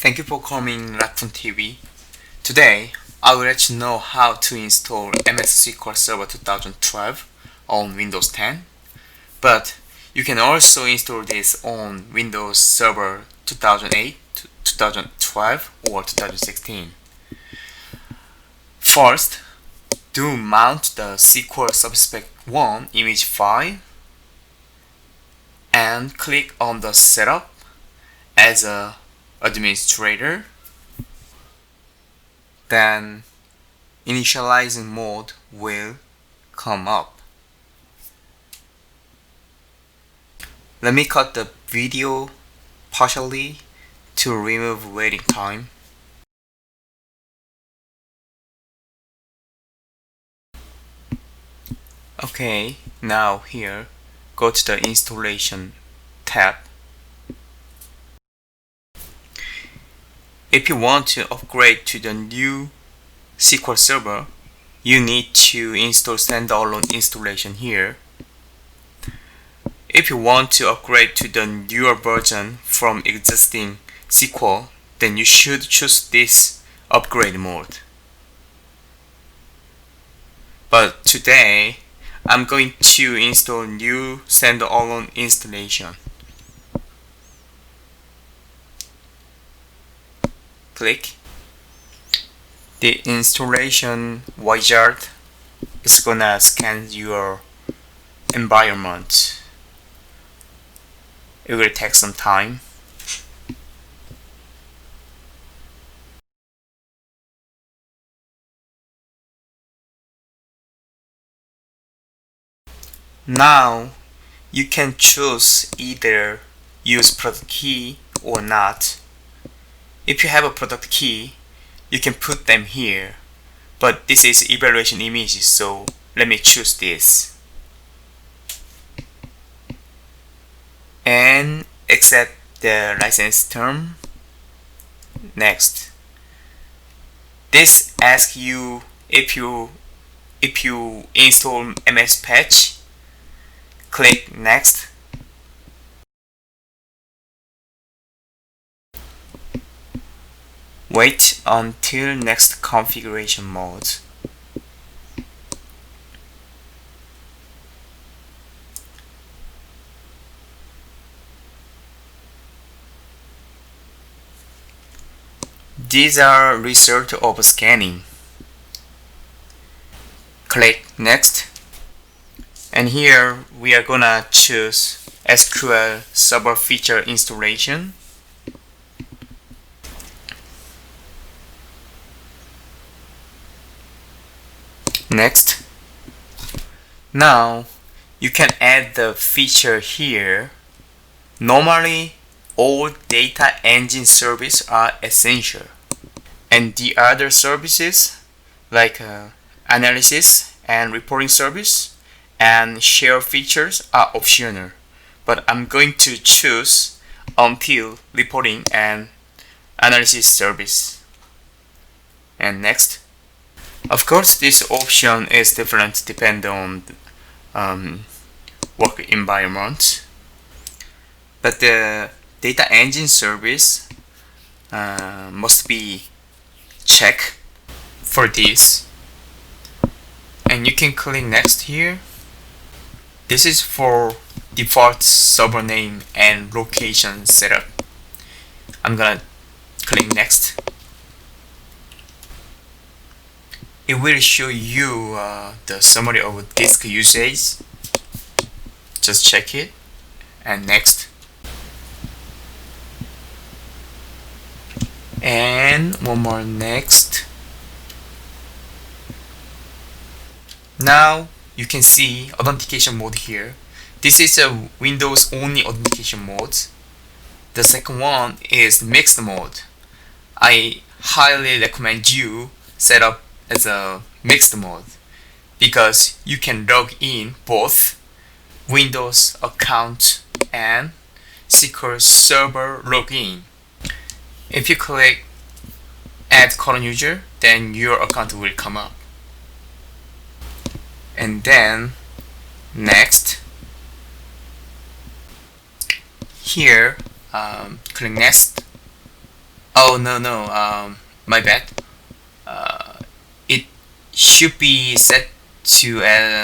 Thank you for coming Rakfun TV. Today, I will let you know how to install MS SQL Server 2012 on Windows 10. But you can also install this on Windows Server 2008, 2012 or 2016. First, do mount the SQL Server 1 image file and click on the Setup as a administrator. Then initializing mode will come up. Let me cut the video partially to remove waiting time. Okay, now here, go to the installation tab. If you want to upgrade to the new SQL Server, you need to install standalone installation here. If you want to upgrade to the newer version from existing SQL, then you should choose this upgrade mode. But today, I'm going to install new standalone installation. Click. The installation wizard is gonna scan your environment. It will take some time. Now you can choose either use product key or not. If you have a product key, you can put them here, but this is evaluation images, so let me choose this and accept the license term. Next, this asks you if you install MS Patch. Click next. Wait until next configuration mode. These are result of scanning. Click next. And here we are gonna choose SQL Server feature installation. Next. Now you can add the feature here. Normally all data engine services are essential, and the other services like analysis and reporting service and share features are optional, but I'm going to choose until reporting and analysis service. And next. Of course, this option is different depending on work environment, but the data engine service must be checked for this. And you can click next here. This is for default server name and location setup. I'm gonna click next. It will show you the summary of disk usage. Just check it and next. And one more next. Now you can see authentication mode here. This is a Windows only authentication mode. The second one is mixed mode. I highly recommend you set up as a mixed mode because you can log in both Windows account and SQL Server login. If you click add current user, then your account will come up. And then next, here click next. Oh, no, my bad. It should be set to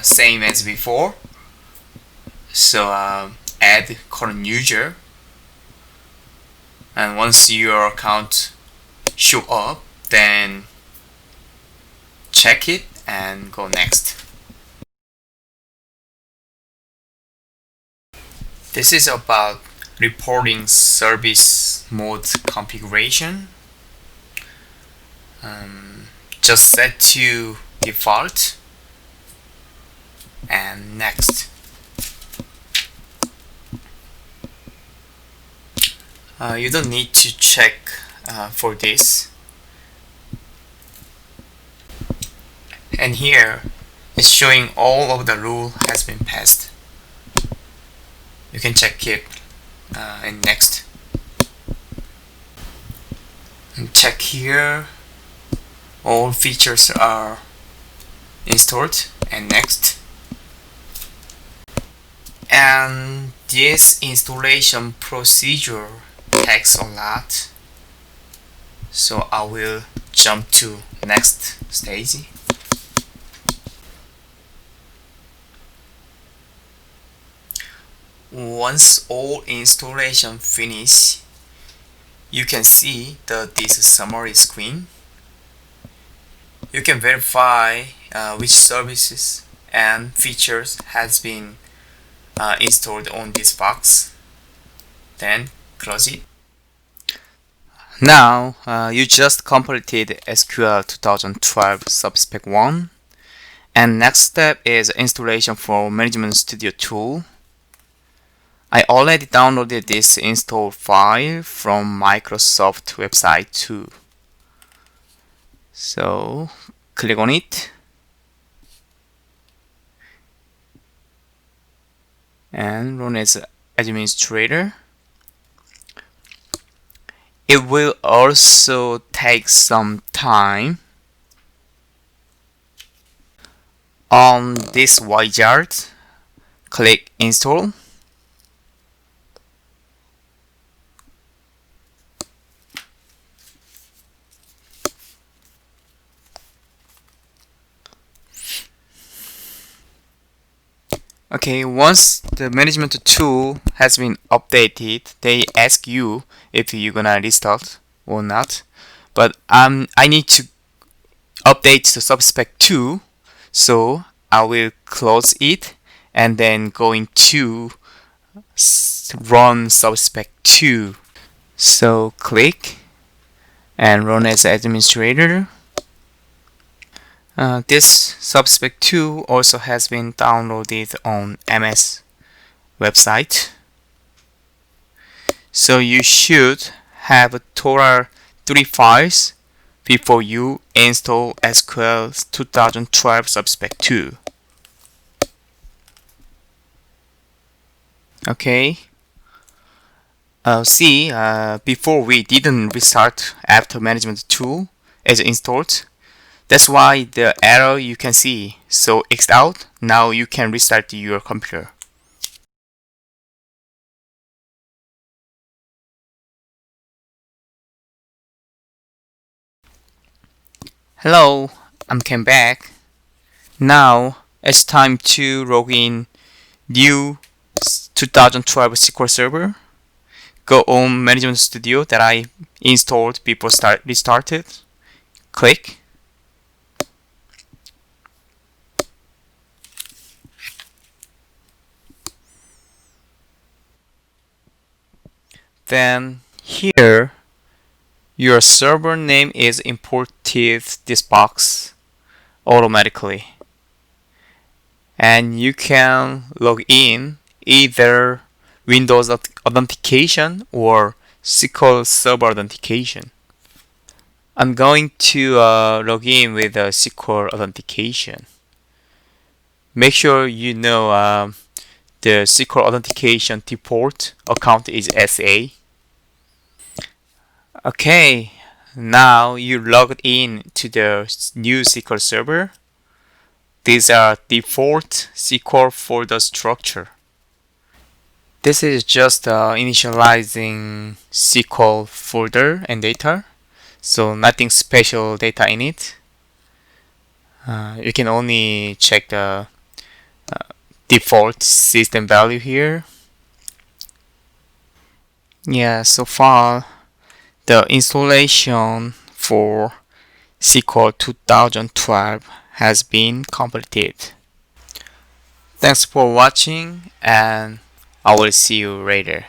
same as before. So add current user, and once your account show up, then check it and go next. This is about reporting service mode configuration. Just set to default and next. You don't need to check for this. And here it's showing all of the rule has been passed. You can check it and next. And check here, all features are installed and next. And this installation procedure takes a lot, so I will jump to next stage. Once all installation finish, you can see this summary screen. You can verify which services and features has been installed on this box. Then close it. Now you just completed SQL 2012 Subspec 1, and next step is installation for Management Studio tool. I already downloaded this install file from Microsoft website too. So click on it and run as administrator. It will also take some time. On this wizard, click install. Okay, once the management tool has been updated, they ask you if you're gonna restart or not. But I need to update the subspec 2, so I will close it and then going to run subspec 2. So click and run as administrator. This subspec 2 also has been downloaded on MS website. So you should have a total 3 files before you install SQL 2012 subspec 2. Okay. See, before we didn't restart after management tool is installed. That's why the error you can see. So X out. Now you can restart your computer. Hello, I'm came back. Now it's time to log in new 2012 SQL Server. Go on Management Studio that I installed before restarted. Click. Then here your server name is imported this box automatically, and you can log in either Windows authentication or SQL Server authentication. I'm going to log in with SQL authentication. Make sure you know the SQL authentication default account is SA. Okay, now you logged in to the new SQL Server. These are default SQL folder structure. This is just initializing SQL folder and data, so nothing special data in it. You can only check the default system value here. Yeah, so far the installation for SQL 2012 has been completed. Thanks for watching, and I will see you later.